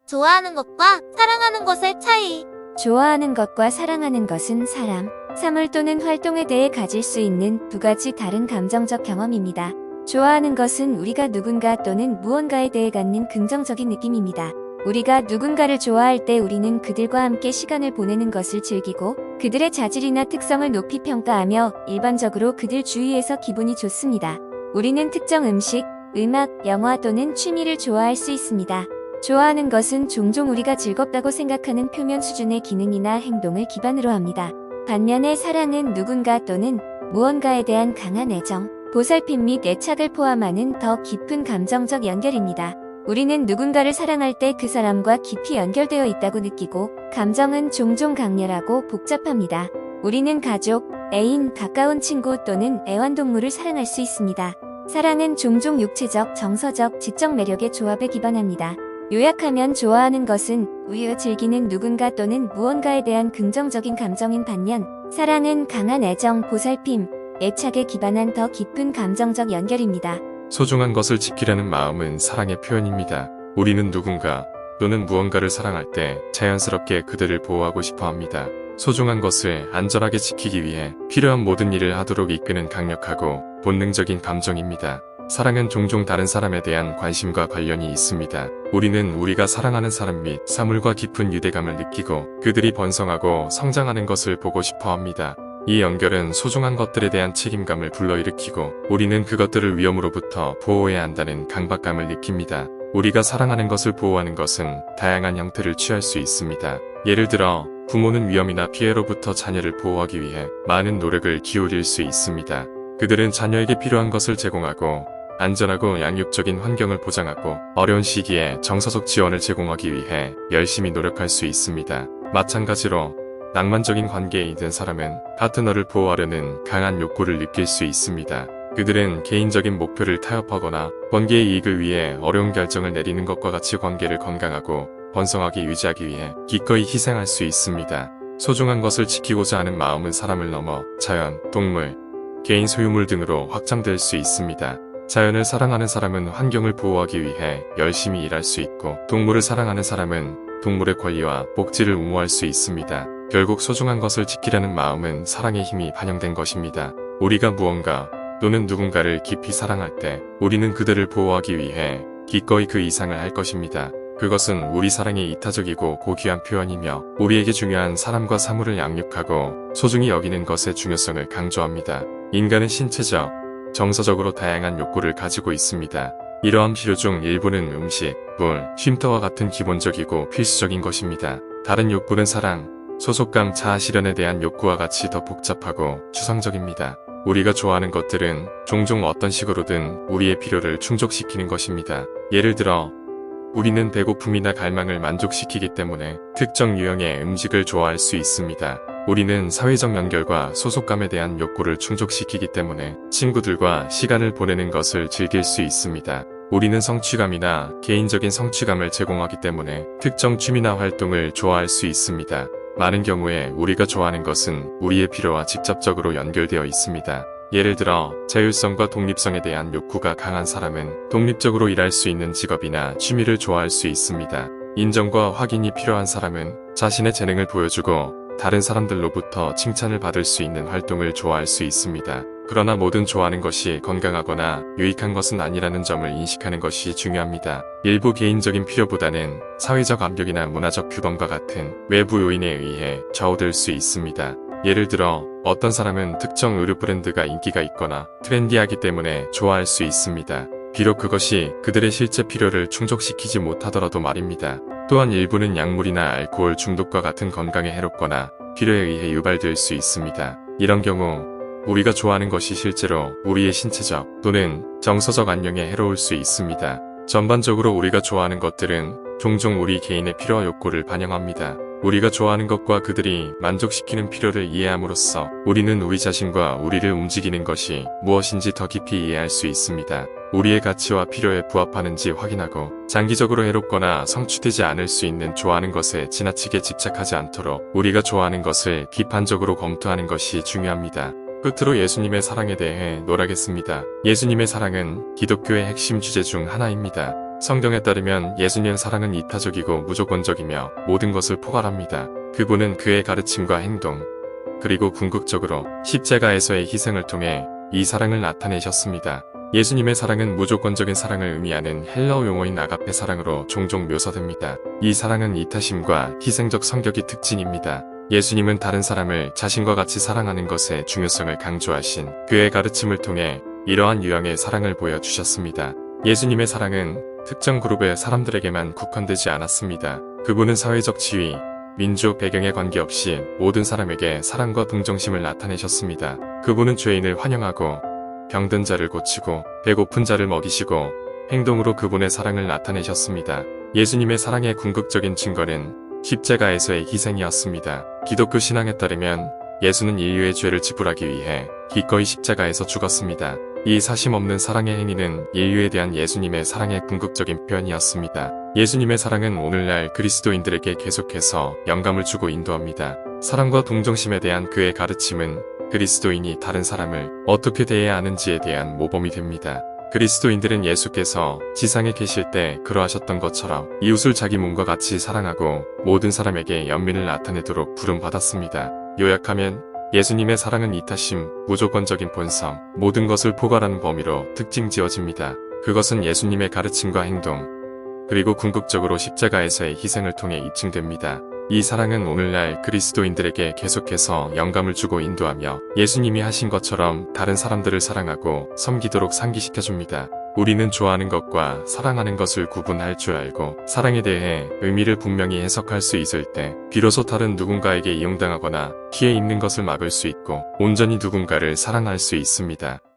좋아하는 것과 사랑하는 것의 차이. 좋아하는 것과 사랑하는 것은 사람, 사물 또는 활동에 대해 가질 수 있는 두 가지 다른 감정적 경험입니다. 좋아하는 것은 우리가 누군가 또는 무언가에 대해 갖는 긍정적인 느낌입니다. 우리가 누군가를 좋아할 때 우리는 그들과 함께 시간을 보내는 것을 즐기고 그들의 자질이나 특성을 높이 평가하며 일반적으로 그들 주위에서 기분이 좋습니다. 우리는 특정 음식, 음악, 영화 또는 취미를 좋아할 수 있습니다. 좋아하는 것은 종종 우리가 즐겁다고 생각하는 표면 수준의 기능이나 행동을 기반으로 합니다. 반면에 사랑은 누군가 또는 무언가에 대한 강한 애정, 보살핌 및 애착을 포함하는 더 깊은 감정적 연결입니다. 우리는 누군가를 사랑할 때 그 사람과 깊이 연결되어 있다고 느끼고 감정은 종종 강렬하고 복잡합니다. 우리는 가족, 애인, 가까운 친구 또는 애완동물을 사랑할 수 있습니다. 사랑은 종종 육체적, 정서적, 지적 매력의 조합에 기반합니다. 요약하면 좋아하는 것은 우리가 즐기는 누군가 또는 무언가에 대한 긍정적인 감정인 반면 사랑은 강한 애정, 보살핌, 애착에 기반한 더 깊은 감정적 연결입니다. 소중한 것을 지키려는 마음은 사랑의 표현입니다. 우리는 누군가 또는 무언가를 사랑할 때 자연스럽게 그들을 보호하고 싶어 합니다. 소중한 것을 안전하게 지키기 위해 필요한 모든 일을 하도록 이끄는 강력하고 본능적인 감정입니다. 사랑은 종종 다른 사람에 대한 관심과 관련이 있습니다. 우리는 우리가 사랑하는 사람 및 사물과 깊은 유대감을 느끼고 그들이 번성하고 성장하는 것을 보고 싶어 합니다. 이 연결은 소중한 것들에 대한 책임감을 불러일으키고 우리는 그것들을 위험으로부터 보호해야 한다는 강박감을 느낍니다. 우리가 사랑하는 것을 보호하는 것은 다양한 형태를 취할 수 있습니다. 예를 들어 부모는 위험이나 피해로부터 자녀를 보호하기 위해 많은 노력을 기울일 수 있습니다. 그들은 자녀에게 필요한 것을 제공하고 안전하고 양육적인 환경을 보장하고 어려운 시기에 정서적 지원을 제공하기 위해 열심히 노력할 수 있습니다. 마찬가지로 낭만적인 관계에 있는 사람은 파트너를 보호하려는 강한 욕구를 느낄 수 있습니다. 그들은 개인적인 목표를 타협하거나 관계의 이익을 위해 어려운 결정을 내리는 것과 같이 관계를 건강하고 번성하게 유지하기 위해 기꺼이 희생할 수 있습니다. 소중한 것을 지키고자 하는 마음은 사람을 넘어 자연, 동물, 개인 소유물 등으로 확장될 수 있습니다. 자연을 사랑하는 사람은 환경을 보호하기 위해 열심히 일할 수 있고 동물을 사랑하는 사람은 동물의 권리와 복지를 옹호할 수 있습니다. 결국 소중한 것을 지키려는 마음은 사랑의 힘이 반영된 것입니다. 우리가 무언가 또는 누군가를 깊이 사랑할 때 우리는 그들을 보호하기 위해 기꺼이 그 이상을 할 것입니다. 그것은 우리 사랑의 이타적이고 고귀한 표현이며 우리에게 중요한 사람과 사물을 양육하고 소중히 여기는 것의 중요성을 강조합니다. 인간은 신체적, 정서적으로 다양한 욕구를 가지고 있습니다. 이러한 필요 중 일부는 음식, 물, 쉼터와 같은 기본적이고 필수적인 것입니다. 다른 욕구는 사랑, 소속감, 자아 실현에 대한 욕구와 같이 더 복잡하고 추상적입니다. 우리가 좋아하는 것들은 종종 어떤 식으로든 우리의 필요를 충족시키는 것입니다. 예를 들어 우리는 배고픔이나 갈망을 만족시키기 때문에 특정 유형의 음식을 좋아할 수 있습니다. 우리는 사회적 연결과 소속감에 대한 욕구를 충족시키기 때문에 친구들과 시간을 보내는 것을 즐길 수 있습니다. 우리는 성취감이나 개인적인 성취감을 제공하기 때문에 특정 취미나 활동을 좋아할 수 있습니다. 많은 경우에 우리가 좋아하는 것은 우리의 필요와 직접적으로 연결되어 있습니다. 예를 들어 자율성과 독립성에 대한 욕구가 강한 사람은 독립적으로 일할 수 있는 직업이나 취미를 좋아할 수 있습니다. 인정과 확인이 필요한 사람은 자신의 재능을 보여주고 다른 사람들로부터 칭찬을 받을 수 있는 활동을 좋아할 수 있습니다. 그러나 모든 좋아하는 것이 건강하거나 유익한 것은 아니라는 점을 인식하는 것이 중요합니다. 일부 개인적인 필요보다는 사회적 압력이나 문화적 규범과 같은 외부 요인에 의해 좌우될 수 있습니다. 예를 들어 어떤 사람은 특정 의류 브랜드가 인기가 있거나 트렌디하기 때문에 좋아할 수 있습니다. 비록 그것이 그들의 실제 필요를 충족시키지 못하더라도 말입니다. 또한 일부는 약물이나 알코올 중독과 같은 건강에 해롭거나 필요에 의해 유발될 수 있습니다. 이런 경우 우리가 좋아하는 것이 실제로 우리의 신체적 또는 정서적 안녕에 해로울 수 있습니다. 전반적으로 우리가 좋아하는 것들은 종종 우리 개인의 필요와 욕구를 반영합니다. 우리가 좋아하는 것과 그들이 만족시키는 필요를 이해함으로써 우리는 우리 자신과 우리를 움직이는 것이 무엇인지 더 깊이 이해할 수 있습니다. 우리의 가치와 필요에 부합하는지 확인하고 장기적으로 해롭거나 성취되지 않을 수 있는 좋아하는 것에 지나치게 집착하지 않도록 우리가 좋아하는 것을 비판적으로 검토하는 것이 중요합니다. 끝으로 예수님의 사랑에 대해 논하겠습니다. 예수님의 사랑은 기독교의 핵심 주제 중 하나입니다. 성경에 따르면 예수님의 사랑은 이타적이고 무조건적이며 모든 것을 포괄합니다. 그분은 그의 가르침과 행동, 그리고 궁극적으로 십자가에서의 희생을 통해 이 사랑을 나타내셨습니다. 예수님의 사랑은 무조건적인 사랑을 의미하는 헬라어 용어인 아가페 사랑으로 종종 묘사됩니다. 이 사랑은 이타심과 희생적 성격이 특징입니다. 예수님은 다른 사람을 자신과 같이 사랑하는 것의 중요성을 강조하신 그의 가르침을 통해 이러한 유형의 사랑을 보여주셨습니다. 예수님의 사랑은 특정 그룹의 사람들에게만 국한되지 않았습니다. 그분은 사회적 지위, 민족 배경에 관계없이 모든 사람에게 사랑과 동정심을 나타내셨습니다. 그분은 죄인을 환영하고 병든 자를 고치고 배고픈 자를 먹이시고 행동으로 그분의 사랑을 나타내셨습니다. 예수님의 사랑의 궁극적인 증거는 십자가에서의 희생이었습니다. 기독교 신앙에 따르면 예수는 인류의 죄를 지불하기 위해 기꺼이 십자가에서 죽었습니다. 이 사심없는 사랑의 행위는 인류에 대한 예수님의 사랑의 궁극적인 표현이었습니다. 예수님의 사랑은 오늘날 그리스도인들에게 계속해서 영감을 주고 인도합니다. 사랑과 동정심에 대한 그의 가르침은 그리스도인이 다른 사람을 어떻게 대해야 하는지에 대한 모범이 됩니다. 그리스도인들은 예수께서 지상에 계실 때 그러하셨던 것처럼 이웃을 자기 몸과 같이 사랑하고 모든 사람에게 연민을 나타내도록 부름받았습니다. 요약하면 예수님의 사랑은 이타심, 무조건적인 본성, 모든 것을 포괄하는 범위로 특징 지어집니다. 그것은 예수님의 가르침과 행동, 그리고 궁극적으로 십자가에서의 희생을 통해 입증됩니다. 이 사랑은 오늘날 그리스도인들에게 계속해서 영감을 주고 인도하며 예수님이 하신 것처럼 다른 사람들을 사랑하고 섬기도록 상기시켜줍니다. 우리는 좋아하는 것과 사랑하는 것을 구분할 줄 알고 사랑에 대해 의미를 분명히 해석할 수 있을 때 비로소 다른 누군가에게 이용당하거나 피해 입는 것을 막을 수 있고 온전히 누군가를 사랑할 수 있습니다.